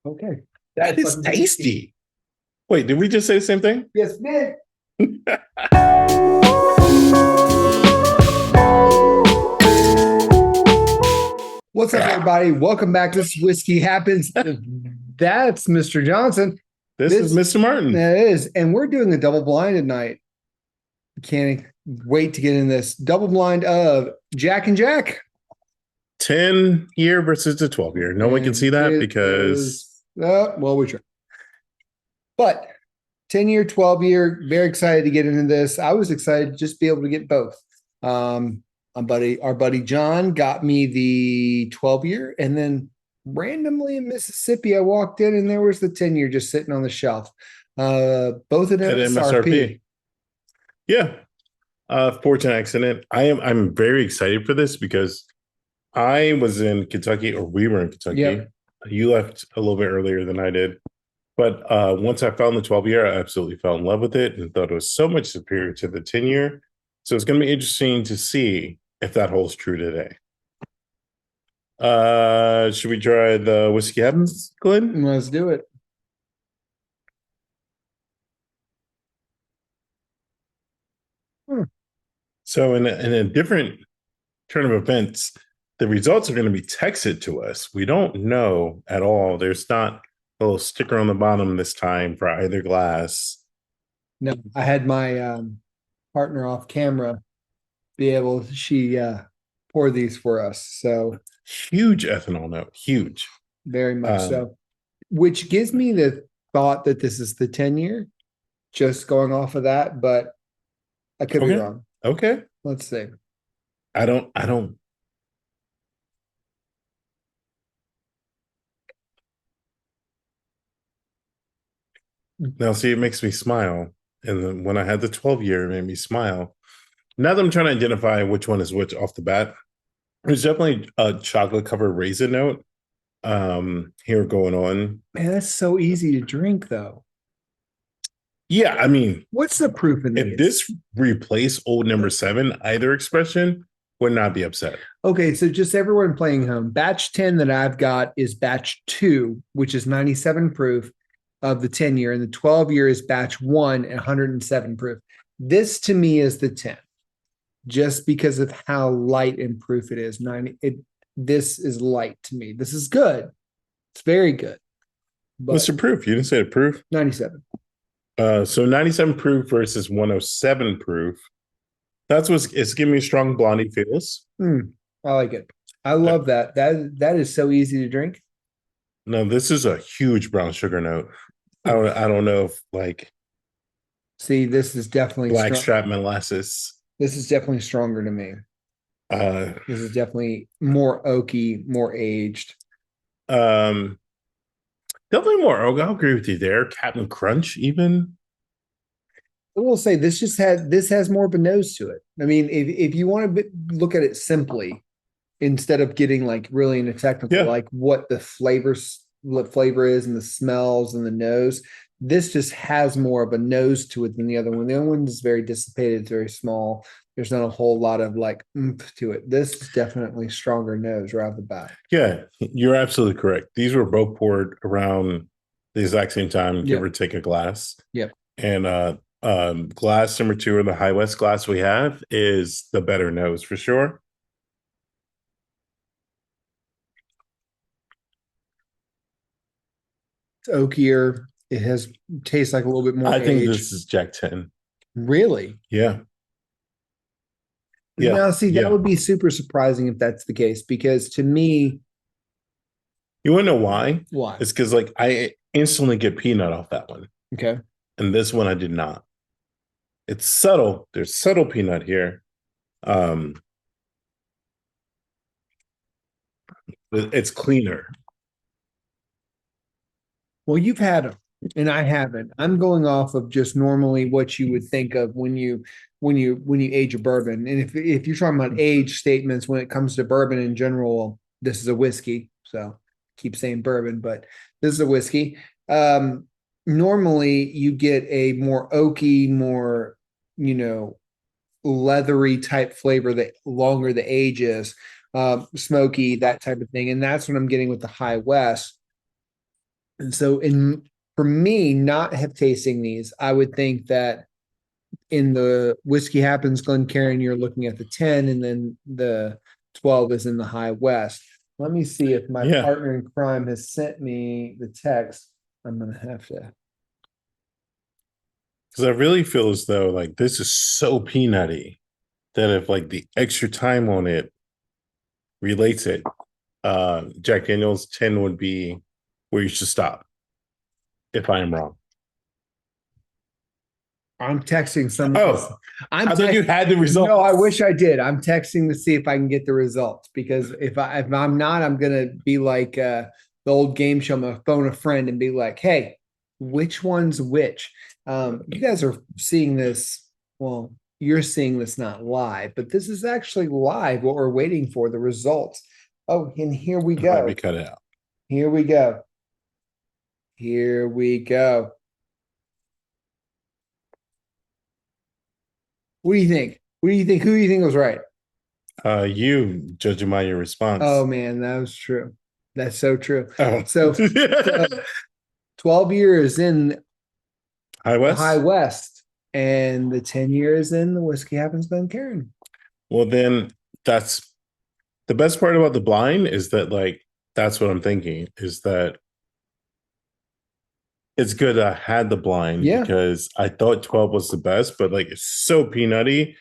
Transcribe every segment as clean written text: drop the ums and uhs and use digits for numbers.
Okay. That is tasty. Wait, did we just say the same thing? Yes, man. What's up, everybody? Welcome back. This is Whiskey Happens. That's Mr. Johnson. This is Mr. Martin. That is. And we're doing a double blind tonight. Can't wait to get in this double blind of Jack and Jack. 10-year versus the 12-year. No one can see that because... well, we try. But 10-year, 12-year, very excited to get into this. I was excited to just be able to get both. Our buddy John got me the 12-year, and then randomly in Mississippi, I walked in and there was the 10-year just sitting on the shelf. Both of them at MSRP. Yeah. Fortunate accident. I'm very excited for this because I was in Kentucky, or we were in Kentucky. Yep. You left a little bit earlier than I did. But once I found the 12-year, I absolutely fell in love with it and thought it was so much superior to the 10-year. So it's going to be interesting to see if that holds true today. Should we try the Whiskey Happens, Glenn? Let's do it. So in a different turn of events, the results are going to be texted to us. We don't know at all. There's not a little sticker on the bottom this time for either glass. No, I had my partner off camera she poured these for us. So huge ethanol note, huge. Very much so. Which gives me the thought that this is the 10-year, just going off of that, but I could be wrong. Okay. Let's see. I don't. Now, see, it makes me smile. And then when I had the 12-year, it made me smile. Now that I'm trying to identify which one is which off the bat, there's definitely a chocolate covered raisin note here going on. Man, that's so easy to drink, though. Yeah, I mean, what's the proof in if this replaced old number 7, either expression, would not be upset. Okay, so just everyone playing home, batch 10 that I've got is batch 2, which is 97 proof of the 10-year, and the 12-year is batch 1 at 107 proof. This to me is the 10, just because of how light in proof it is. This is light to me. This is good. It's very good. What's the proof? You didn't say the proof? 97. So 97 proof versus 107 proof. That's it's giving me strong blondie feels. I like it. I love that. That is so easy to drink. No, this is a huge brown sugar note. I don't know if see, this is definitely blackstrap molasses. This is definitely stronger to me. This is definitely more oaky, more aged. Definitely more oak. I'll agree with you there. Captain Crunch, even. I will say this has more of a nose to it. I mean, if you want to look at it simply, instead of getting like really into technical, like what the flavor is and the smells and the nose, this just has more of a nose to it than the other one. The other one is very dissipated, it's very small. There's not a whole lot of like oomph to it. This is definitely stronger nose right off the bat. Yeah, you're absolutely correct. These were both poured around the exact same time, give or take a glass. Yep. And glass number 2, or the High West glass we have, is the better nose for sure. It's oakier. It tastes like a little bit more. I think this is Jack 10. Really? Yeah. Yeah. Now, see, that would be super surprising if that's the case, because to me, you want to know why? Why? It's because like I instantly get peanut off that one. Okay. And this one I did not. It's subtle. There's subtle peanut here. It's cleaner. Well, you've had them, and I haven't. I'm going off of just normally what you would think of when you age a bourbon. And if you're talking about age statements when it comes to bourbon in general, this is a whiskey. So keep saying bourbon, but this is a whiskey. Normally you get a more oaky, more, leathery type flavor the longer the age is, smoky, that type of thing. And that's what I'm getting with the High West. And so for me, not have tasting these, I would think that in the Whiskey Happens Glencairn, you're looking at the 10, and then the 12 is in the High West. Let me see if my Yeah. partner in crime has sent me the text. I'm gonna have to. Because I really feel as though like this is so peanutty that if like the extra time on it relates it, Jack Daniels 10 would be where you should stop. If I am wrong. I'm texting some. Oh, I'm I thought you had the results. No, I wish I did. I'm texting to see if I can get the results, because if I'm not, I'm gonna be like the old game show. I'm gonna phone a friend and be like, "Hey, which one's which?" You guys are seeing this. Well, you're seeing this not live, but this is actually live. What we're waiting for, the results. Oh, and here we It might go. be cut out. Here we go. Here we go. What do you think? What do you think? Who do you think was right? You judging by your response. Oh man, that was true. That's so true. Oh. So 12 years in High the West. High West, and the 10 years in the Whiskey Happens Glencairn. Well, then that's the best part about the blind is that like that's what I'm thinking is that it's good I had the blind because I thought 12 was the best, but like it's so peanutty.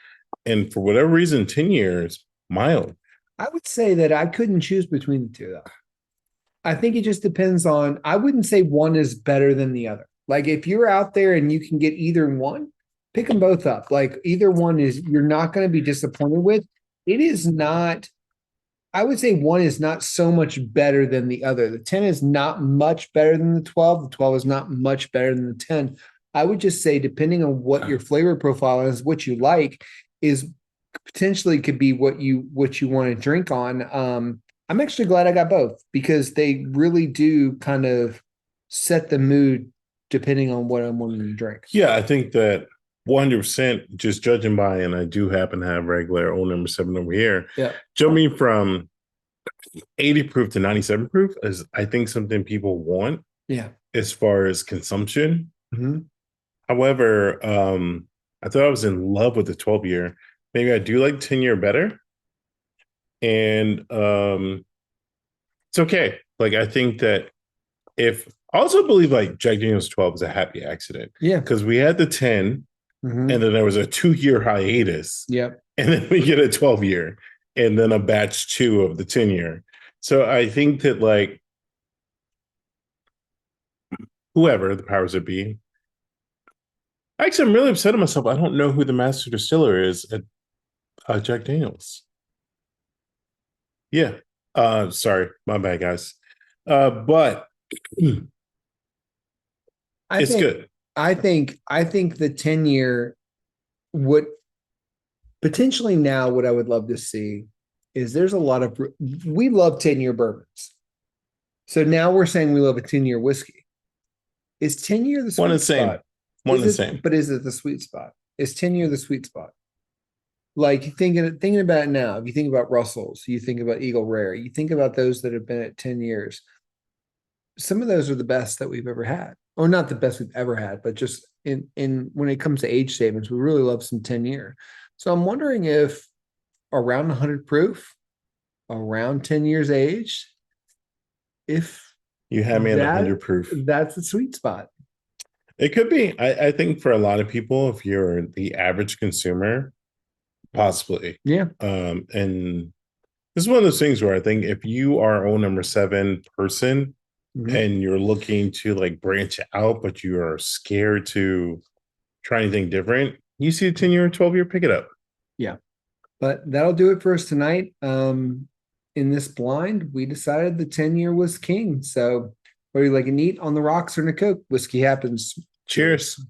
And for whatever reason, 10 years, mild. I would say that I couldn't choose between the two, though. I think it just depends on, I wouldn't say one is better than the other. Like if you're out there and you can get either one, pick them both up. Like either one is, you're not going to be disappointed with. It is not, I would say one is not so much better than the other. The 10 is not much better than the 12. The 12 is not much better than the 10. I would just say, depending on what your flavor profile is, what you like, is potentially could be what you want to drink on. I'm actually glad I got both, because they really do kind of set the mood depending on what I'm wanting to drink. Yeah, I think that 100% just judging by, and I do happen to have regular old number 7 over here. Yeah. Jumping from 80 proof to 97 proof is, I think, something people want. Yeah. As far as consumption. Mm-hmm. However, I thought I was in love with the 12 year. Maybe I do like 10 year better. And it's okay. Like I think that if I also believe like Jack Daniels 12 is a happy accident. Yeah. Because we had the 10 and then there was a 2-year hiatus. Yeah. And then we get a 12 year and then a batch 2 of the 10 year. So I think that like whoever the powers that be. Actually, I'm really upset at myself. I don't know who the master distiller is at Jack Daniels. Yeah. Sorry, my bad, guys. But it's good. I think the 10-year would potentially, now what I would love to see is there's a lot of, we love 10-year bourbons. So now we're saying we love a 10-year whiskey. Is 10-year the sweet spot? One the same. But is it the sweet spot? Is 10-year the sweet spot? Like thinking about it now, if you think about Russell's, you think about Eagle Rare, you think about those that have been at 10 years. Some of those are the best that we've ever had, or not the best we've ever had, but just in when it comes to age statements, we really love some 10-year. So I'm wondering if around 100 proof, around 10 years age, if you have me at 100 proof, that's the sweet spot. It could be. I think for a lot of people, if you're the average consumer, possibly. Yeah. And this is one of those things where I think if you are old number 7 person and you're looking to like branch out, but you are scared to try anything different, you see a 10-year or 12-year, pick it up. Yeah. But that'll do it for us tonight. In this blind, we decided the 10-year was king. So whether you like a neat on the rocks or in a Coke, whiskey happens. Cheers.